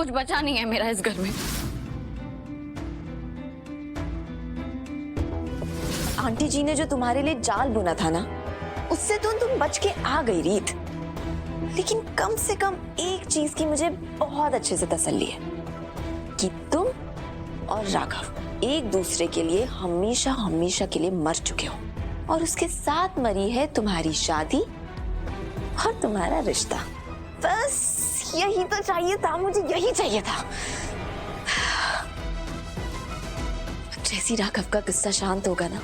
कुछ बचा नहीं है मेरा इस घर में। आंटी जी ने जो तुम्हारे लिए जाल बुना था ना, उससे तो तुम बच के आ गई रीत। लेकिन कम से कम एक चीज की मुझे बहुत अच्छे से तसल्ली है कि तुम और राघव एक दूसरे के लिए हमेशा हमेशा के लिए मर चुके हो, और उसके साथ मरी है तुम्हारी शादी और तुम्हारा रिश्ता। बस यही तो चाहिए था, मुझे यही चाहिए था। जैसी राघव का गुस्सा शांत होगा ना,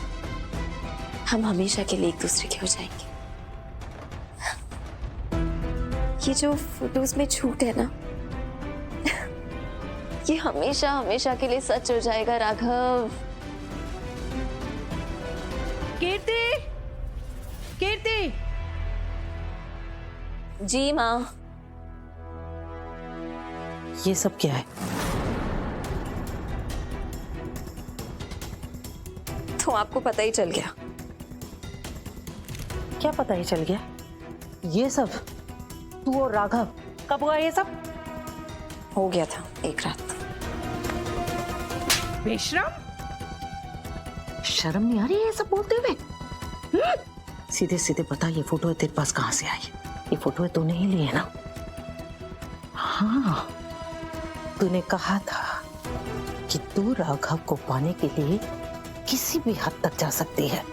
हम हमेशा के लिए एक दूसरे के हो जाएंगे। ये जो फोटोज में झूठ है ना, ये हमेशा हमेशा के लिए सच हो जाएगा राघव। कीर्ति, कीर्ति। जी माँ। ये सब क्या है? तो आपको पता ही चल गया। क्या पता ही चल गया? ये सब तू और राघव कब हुआ ये सब? हो गया था एक रात। बेशरम, शर्म नहीं आ रही है ये सब बोलते हुए? सीधे सीधे बता, ये फोटो तेरे पास कहाँ से आई? ये फोटो तूने ही ली है ना? हाँ, तूने कहा था कि तू राघव को पाने के लिए किसी भी हद तक जा सकती है।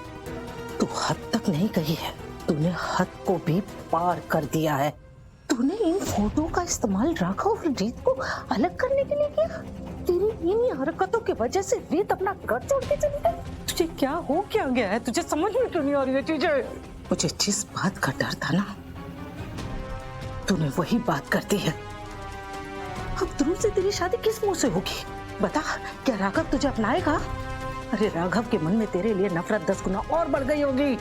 तू हद तक नहीं गई है, तूने हद को भी पार कर दिया है। तूने इन फोटो का इस्तेमाल राघव और रीत को अलग करने के लिए किया। तेरी इन्हीं हरकतों की वजह से रीत अपना घर छोड़ के चली गई। तुझे क्या गया है? तुझे समझ में क्यों नहीं आ रही है चीजें? मुझे जिस बात का डर था ना, तूने वही बात कर दी है। अब ध्रुव से तेरी शादी किस मुंह से होगी? बता, क्या राघव तुझे अपनाएगा? अरे राघव के मन में तेरे लिए नफरत 10 गुना और बढ़ गई होगी,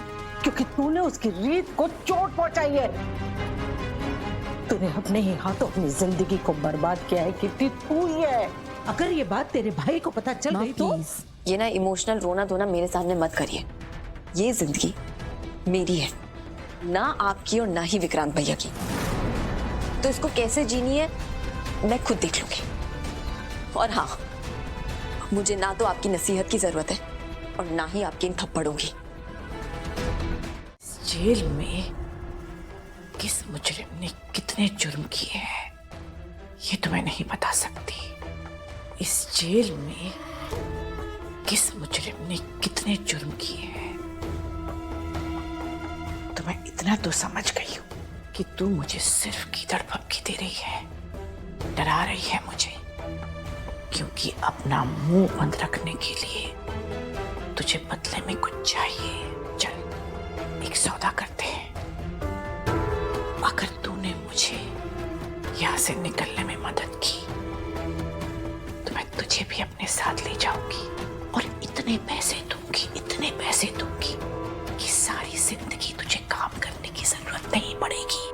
क्योंकि तूने उसकी रीत को चोट पहुंचाई है। तूने अपने ही हाथों अपनी जिंदगी को बर्बाद किया है। कितनी तू ही है। अगर ये बात तेरे भाई को पता चल गई तो? ये ना इमोशनल रोना धोना मेरे सामने मत करिए। ये जिंदगी मेरी है, ना आपकी और ना ही विक्रांत भैया की। तो इसको कैसे जीनी है मैं खुद देख लूंगी। और हाँ, मुझे ना तो आपकी नसीहत की जरूरत है और ना ही आपके इन थप्पड़ों की। जेल में किस मुजरिम ने कितने जुर्म किए हैं ये तो मैं नहीं बता सकती। इस जेल में किस मुजरिम ने कितने जुर्म किए हैं तो मैं इतना तो समझ गई हूं कि तू मुझे सिर्फ कीचड़ धमकी दे रही है, डरा रही है मुझे, क्योंकि अपना मुंह बंद रखने के लिए तुझे बदले में कुछ चाहिए। चल एक सौदा करते हैं। अगर तूने मुझे यहाँ से निकलने में मदद की तो मैं तुझे भी अपने साथ ले जाऊंगी और इतने पैसे दूंगी कि सारी जिंदगी तुझे काम करने की जरूरत नहीं पड़ेगी।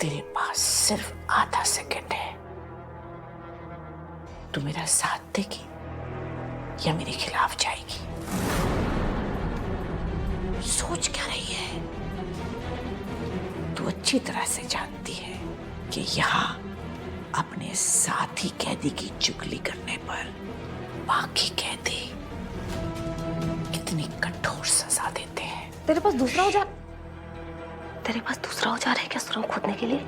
तेरे पास सिर्फ आधा सेकंड है। तू मेरा साथ देगी या मेरे खिलाफ जाएगी? सोच क्या रही है? तू अच्छी तरह से जानती है कि यहाँ अपने साथी कैदी की चुगली करने पर बाकी कैदी कितनी कठोर सजा देते हैं। तेरे पास दूसरा औजार है क्या सुरंग खोदने के लिए?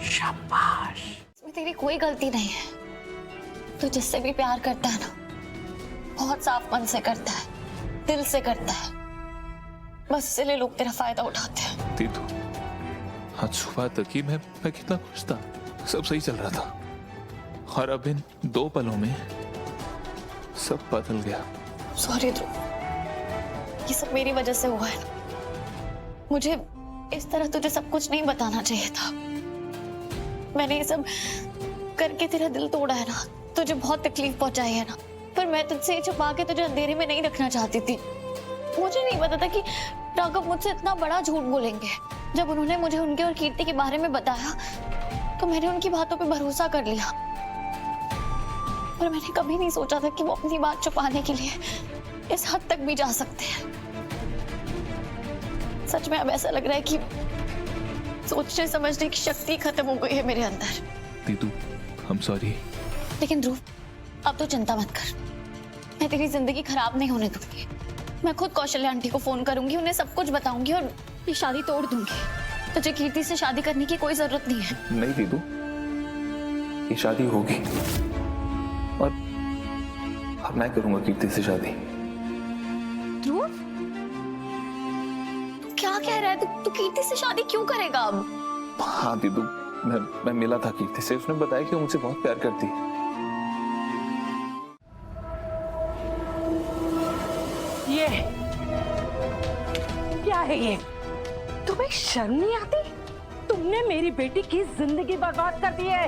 शाबाश। इसमें तेरी कोई गलती नहीं है। तू जिससे भी प्यार करता है ना, बहुत साफ मन से करता है, दिल से करता है। बस इसलिए लोग तेरा फायदा उठाते हैं। तीतू, आज सुबह तक ही मैं कितना खुश था, सब सही चल रहा था, और अब इन 2 पलों में सब बदल गया। सॉरी ध्रुव, ये सब मेरी वजह से हुआ है ना। मुझे इस तरह तुझे सब कुछ नहीं बताना चाहिए था। मैंने ये सब करके तेरा दिल तोड़ा है ना, तुझे बहुत तकलीफ पहुंचाई है ना, पर मैं तुझसे छुपा के तुझे अंधेरे में नहीं रखना चाहती थी। मुझे नहीं पता था कि राघव मुझसे इतना बड़ा झूठ बोलेंगे। जब उन्होंने मुझे उनके और कीर्ति के बारे में बताया तो मैंने उनकी बातों पे भरोसा कर लिया, पर मैंने कभी नहीं सोचा था कि वो अपनी बात छुपाने के लिए इस हद तक भी जा सकते हैं। सच में अब ऐसा लग रहा है कि सोचने समझने की शक्ति खत्म हो गई है मेरे अंदर। दीदू, I'm sorry। लेकिन ध्रुव, अब तो चिंता मत कर, मैं तेरी जिंदगी खराब नहीं होने दूंगी। मैं खुद कौशल्या आंटी को फोन करूंगी, उन्हें सब कुछ बताऊंगी और ये शादी तोड़ दूंगी। तुझे कीर्ति से शादी करने की कोई जरूरत नहीं है। नहीं दीदू, ये शादी होगी और मैं करूंगा कीर्ति से शादी। ध्रुव, तू क्या कह रहा है? तू कीर्ति से शादी क्यों करेगा अब? हाँ दीदू, मैं मिला था कीर्ति से, उसने बताया कि वो मुझसे बहुत प्यार करती है। ये क्या है ये? तुम्हें शर्म नहीं आती? तुमने मेरी बेटी की जिंदगी बर्बाद कर दी है।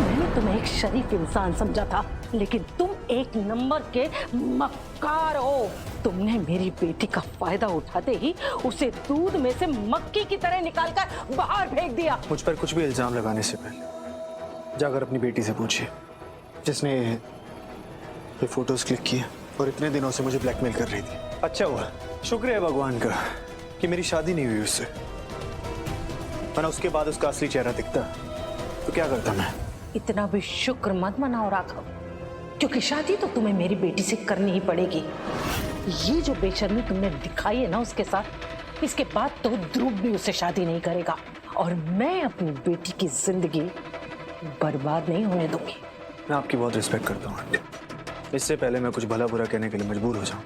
मैंने तुम्हें एक शरीफ इंसान समझा था, लेकिन तुम एक नंबर के मक्कार हो। तुमने मेरी बेटी का फायदा उठाते ही उसे दूध में से मक्खी की तरह निकालकर बाहर फेंक दिया। मुझ पर कुछ भी इल्जाम लगाने से पहले जाकर अपनी बेटी से पूछिए, जिसने ये फोटोज क्लिक किए और इतने दिनों से मुझे ब्लैकमेल कर रही थी। अच्छा हुआ, शुक्र है भगवान का कि मेरी शादी नहीं हुई उससे, वरना उसके बाद उसका असली चेहरा दिखता तो क्या करता मैं। इतना भी शुक्र मत मनाओ राघव, क्योंकि शादी तो तुम्हें मेरी बेटी से करनी ही पड़ेगी। ये जो बेशर्मी तुमने दिखाई है ना उसके साथ, इसके बाद तो ध्रुव भी उससे शादी नहीं करेगा और मैं अपनी बेटी की जिंदगी बर्बाद नहीं होने दूंगी। मैं आपकी बहुत रिस्पेक्ट करता हूँ आंटी। इससे पहले मैं कुछ भला बुरा कहने के लिए मजबूर हो जाऊँ,